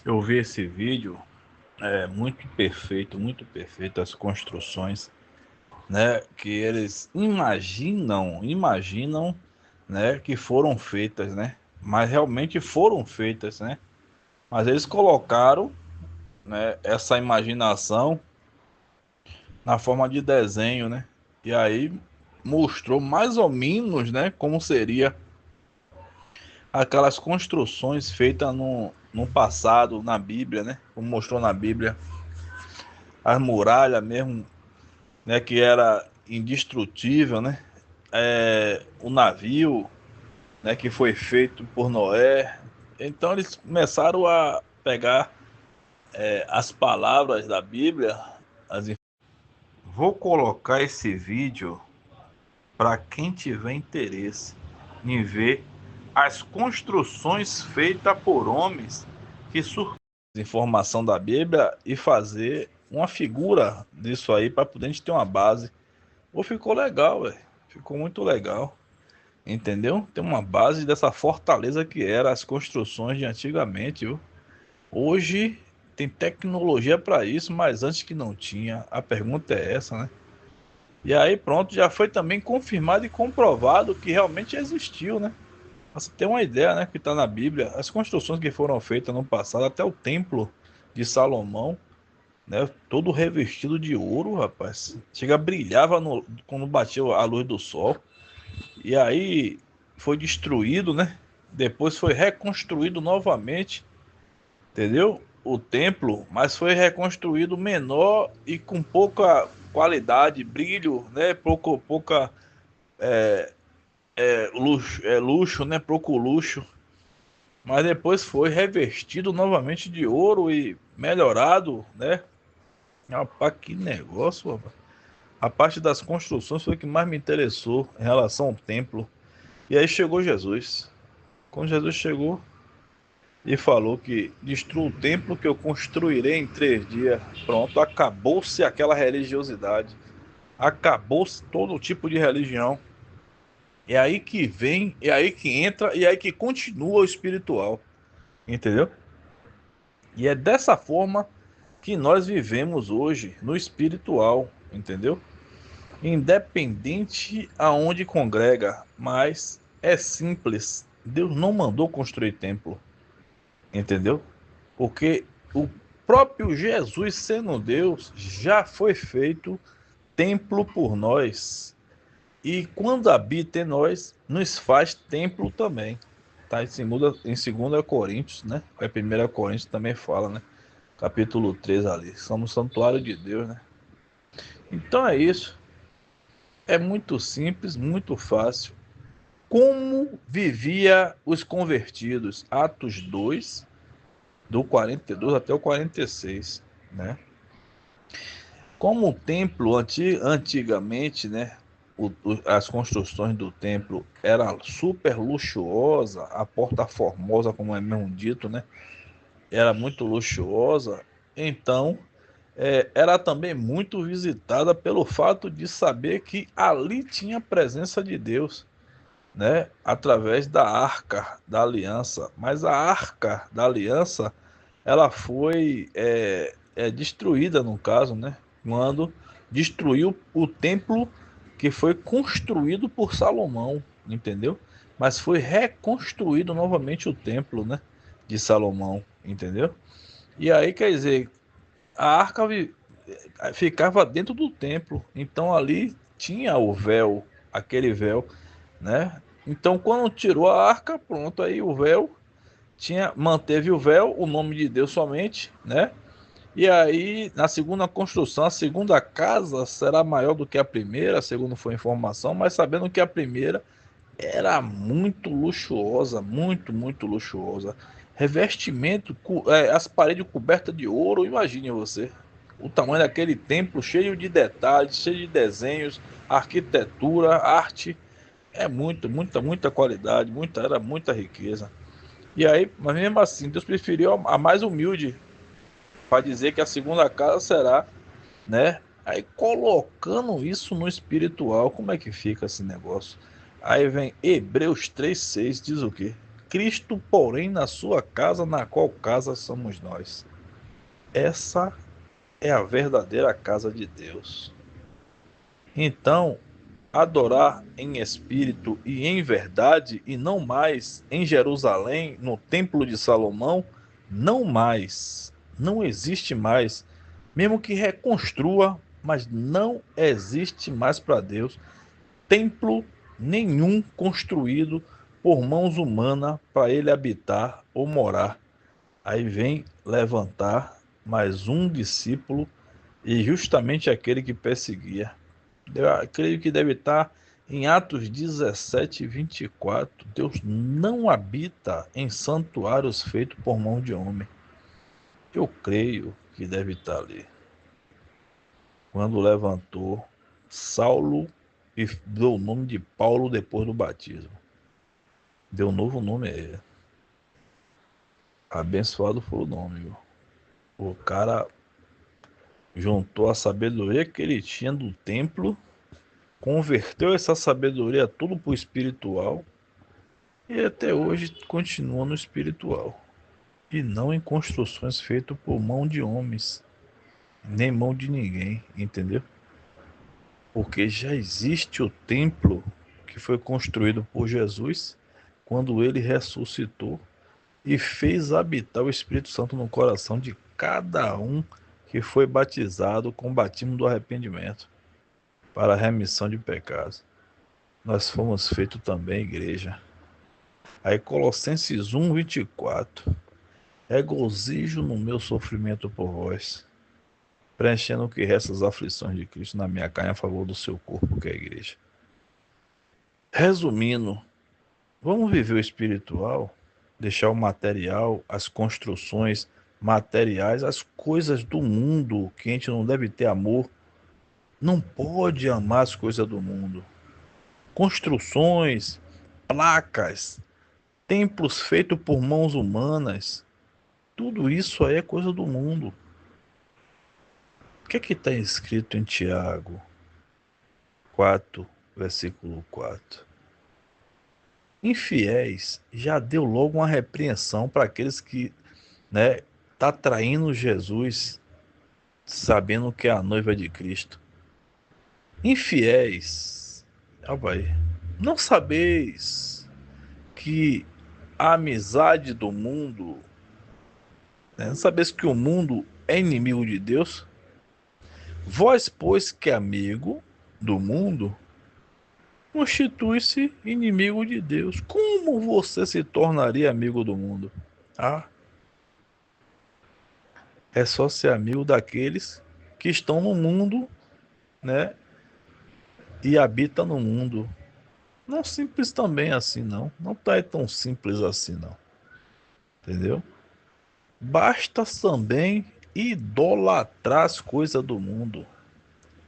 Eu vi esse vídeo, é muito perfeito as construções, né, que eles imaginam, né, que foram feitas, né, mas realmente foram feitas, né, mas eles colocaram, né, essa imaginação na forma de desenho, né, e aí mostrou mais ou menos, né, como seria aquelas construções feitas no passado, na Bíblia, né, como mostrou na Bíblia, as muralhas mesmo, né, que era indestrutível, né? O navio, né, que foi feito por Noé. Então eles começaram a pegar as palavras da Bíblia. As... Vou colocar esse vídeo para quem tiver interesse em ver as construções feitas por homens que surgiram informação da Bíblia e fazer uma figura disso aí para poder a gente ter uma base. Pô, ficou legal, velho. Ficou muito legal. Entendeu? Tem uma base dessa fortaleza que era as construções de antigamente, viu? Hoje tem tecnologia para isso, mas antes que não tinha. A pergunta é essa, né? E aí pronto, já foi também confirmado e comprovado que realmente existiu, né? Pra você ter uma ideia, né, que está na Bíblia, as construções que foram feitas no passado, até o templo de Salomão, né, todo revestido de ouro, rapaz. Chega, brilhava quando batia a luz do sol. E aí foi destruído, né? Depois foi reconstruído novamente, entendeu? O templo, mas foi reconstruído menor e com pouca qualidade, brilho, né? Pouca luxo, né? Pouco luxo. Mas depois foi revestido novamente de ouro e melhorado, né? Rapaz, que negócio, rapaz. A parte das construções foi o que mais me interessou em relação ao templo. E aí chegou Jesus. Quando Jesus chegou, e falou que destrua o templo que eu construirei em 3 dias. Pronto, acabou-se aquela religiosidade, acabou-se todo tipo de religião. É aí que vem, é aí que entra e é aí que continua o espiritual, entendeu? E é dessa forma que nós vivemos hoje no espiritual, entendeu? Independente aonde congrega, mas é simples. Deus não mandou construir templo, entendeu? Porque o próprio Jesus, sendo Deus, já foi feito templo por nós. E quando habita em nós, nos faz templo também. Tá em 2 Coríntios, né? É 1 Coríntios também fala, né? Capítulo 3 ali. Somos santuário de Deus, né? Então é isso. É muito simples, muito fácil. Como vivia os convertidos? Atos 2 do 42 até o 46, né? Como o templo antigamente, né, as construções do templo era super luxuosa, a Porta Formosa, como é mesmo dito, né, era muito luxuosa. Então, era também muito visitada pelo fato de saber que ali tinha a presença de Deus, né, através da Arca da Aliança. Mas a Arca da Aliança, ela foi destruída no caso, né? Quando destruiu o templo que foi construído por Salomão, entendeu? Mas foi reconstruído novamente o templo, né? De Salomão, entendeu? E aí quer dizer, a arca ficava dentro do templo, então ali tinha o véu, aquele véu, né? Então quando tirou a arca, pronto, aí o véu manteve o véu, o nome de Deus somente, né? E aí, na segunda construção, a segunda casa será maior do que a primeira, segundo foi a informação, mas sabendo que a primeira era muito luxuosa, muito luxuosa. Revestimento, as paredes cobertas de ouro, imagine você. O tamanho daquele templo, cheio de detalhes, cheio de desenhos, arquitetura, arte, é muita qualidade, era muita riqueza. E aí, mas mesmo assim, Deus preferiu a mais humilde para dizer que a segunda casa será, né? Aí colocando isso no espiritual, como é que fica esse negócio? Aí vem Hebreus 3,6, diz o quê? Cristo, porém, na sua casa, na qual casa somos nós. Essa é a verdadeira casa de Deus. Então, adorar em espírito e em verdade, e não mais em Jerusalém, no Templo de Salomão, não mais, não existe mais, mesmo que reconstrua, mas não existe mais para Deus templo nenhum construído por mãos humanas para ele habitar ou morar. Aí vem levantar mais um discípulo, e justamente aquele que perseguia. Eu creio que deve estar em Atos 17, 24. Deus não habita em santuários feitos por mão de homem. Eu creio que deve estar ali. Quando levantou Saulo e deu o nome de Paulo depois do batismo. Deu um novo nome a ele. Abençoado foi o nome, viu? O cara juntou a sabedoria que ele tinha do templo, converteu essa sabedoria tudo para o espiritual e até hoje continua no espiritual. E não em construções feitas por mão de homens, nem mão de ninguém, entendeu? Porque já existe o templo que foi construído por Jesus quando ele ressuscitou e fez habitar o Espírito Santo no coração de cada um que foi batizado com o batismo do arrependimento para a remissão de pecados. Nós fomos feitos também igreja. Aí Colossenses 1, 24. Regozijo no meu sofrimento por vós, preenchendo o que resta das aflições de Cristo na minha carne a favor do seu corpo, que é a igreja. Resumindo, vamos viver o espiritual, deixar o material, as construções materiais, as coisas do mundo, que a gente não deve ter amor, não pode amar as coisas do mundo. Construções, placas, templos feitos por mãos humanas, tudo isso aí é coisa do mundo. O que é que está escrito em Tiago 4, versículo 4? Infiéis, já deu logo uma repreensão para aqueles que, né, tá traindo Jesus, sabendo que é a noiva de Cristo. Infiéis, não sabeis que a amizade do mundo, né, não sabeis que o mundo é inimigo de Deus? Vós, pois, que é amigo do mundo, constitui-se inimigo de Deus. Como você se tornaria amigo do mundo? Ah, é só ser amigo daqueles que estão no mundo, né? E habitam no mundo. Não simples também assim, não. Não tá tão simples assim, não. Entendeu? Basta também idolatrar as coisas do mundo.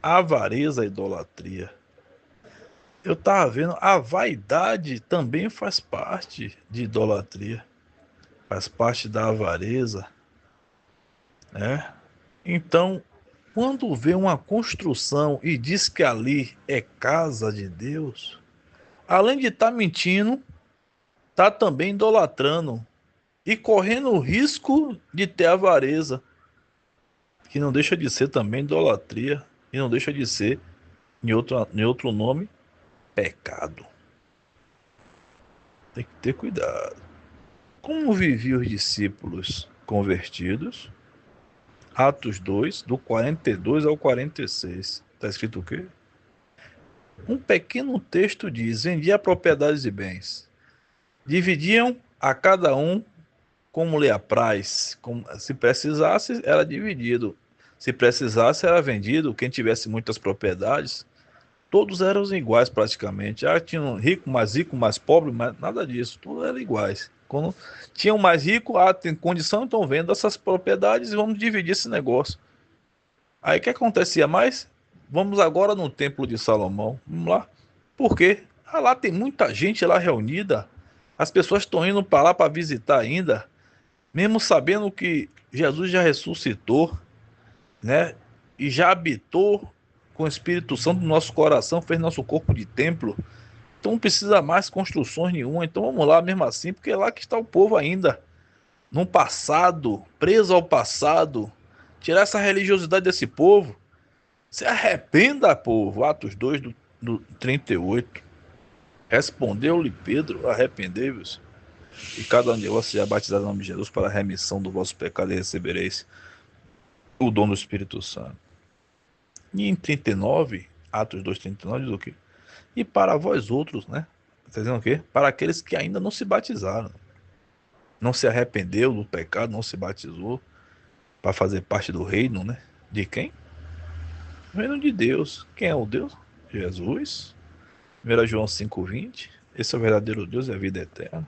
Avareza, idolatria. Eu tava vendo, a vaidade também faz parte de idolatria. Faz parte da avareza, né? Então, quando vê uma construção e diz que ali é casa de Deus, além de estar mentindo, está também idolatrando e correndo o risco de ter avareza, que não deixa de ser também idolatria e não deixa de ser, em outro nome, pecado. Tem que ter cuidado. Como viviam os discípulos convertidos? Atos 2, do 42 ao 46. Está escrito o quê? Um pequeno texto diz: vendia propriedades e bens. Dividiam a cada um como lhe apraz. Se precisasse, era dividido. Se precisasse, era vendido. Quem tivesse muitas propriedades, todos eram iguais praticamente. Tinha um rico, mais pobre, mas nada disso. Tudo era iguais. Quando tinha um mais rico, tem condição, então venda essas propriedades e vamos dividir esse negócio. Aí o que acontecia mais? Vamos agora no Templo de Salomão. Vamos lá. Por quê? Lá tem muita gente lá reunida. As pessoas estão indo para lá para visitar ainda, mesmo sabendo que Jesus já ressuscitou, né? E já habitou com o Espírito Santo no nosso coração, fez nosso corpo de templo. Então não precisa mais construções nenhuma. Então vamos lá mesmo assim, porque é lá que está o povo ainda. No passado, preso ao passado. Tirar essa religiosidade desse povo. Se arrependa, povo. Atos 2 do 38. Respondeu-lhe Pedro, arrependei-vos. E cada um de vós seja batizado em nome de Jesus para a remissão do vosso pecado e recebereis o dom do Espírito Santo. E em 39, Atos 2:39 diz o quê? E para vós outros, né? Está dizendo o quê? Para aqueles que ainda não se batizaram. Não se arrependeu do pecado, não se batizou para fazer parte do reino, né? De quem? O reino de Deus. Quem é o Deus? Jesus. 1 João 5:20. Esse é o verdadeiro Deus e a vida eterna.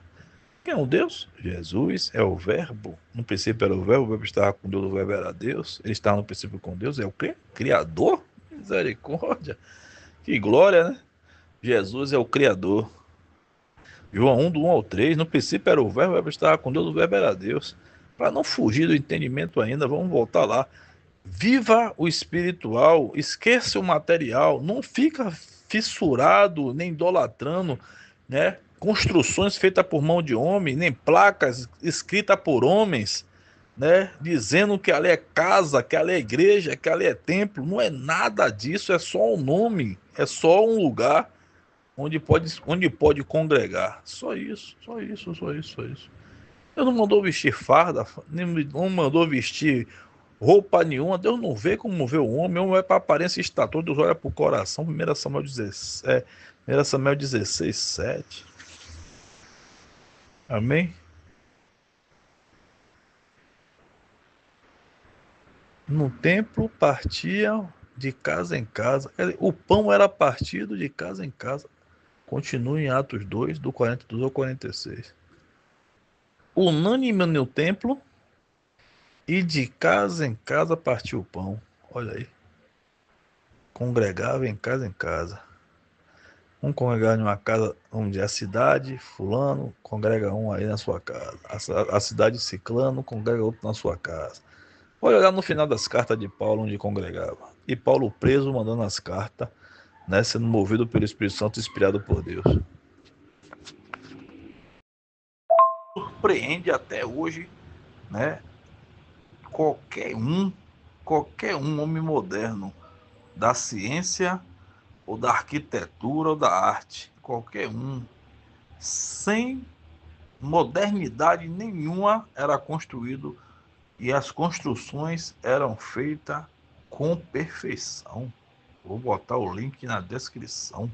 Quem é o Deus? Jesus é o verbo. No princípio era o verbo estava com Deus, o verbo era Deus. Ele estava no princípio com Deus. É o quê? Criador? Misericórdia. Que glória, né? Jesus é o Criador. João 1, do 1 ao 3. No princípio era o verbo estava com Deus, o verbo era Deus. Para não fugir do entendimento ainda, vamos voltar lá. Viva o espiritual, esqueça o material, não fica fissurado, nem idolatrando, né? Construções feitas por mão de homem, nem placas escritas por homens, né? Dizendo que ali é casa, que ali é igreja, que ali é templo. Não é nada disso, é só um nome, é só um lugar onde pode congregar. Só isso, só isso, só isso, só isso. Deus não mandou vestir farda, não mandou vestir roupa nenhuma. Deus não vê como vê o homem. O homem é para aparência e estatura, Deus olha para o coração. 1 Samuel 16, 1 Samuel 16, 7. Amém? No templo partiam de casa em casa. O pão era partido de casa em casa. Continua em Atos 2, do 42 ao 46. Unânime no templo e de casa em casa partiu o pão. Olha aí. Congregava em casa em casa. Um congregar em uma casa, vamos dizer, a cidade, fulano, congrega um aí na sua casa. A cidade ciclano, congrega outro na sua casa. Olha lá no final das cartas de Paulo, onde congregava. E Paulo preso, mandando as cartas, né, sendo movido pelo Espírito Santo, inspirado por Deus. Surpreende até hoje, né, qualquer um homem moderno, da ciência, ou da arquitetura, ou da arte, qualquer um, sem modernidade nenhuma era construído e as construções eram feitas com perfeição. Vou botar o link na descrição.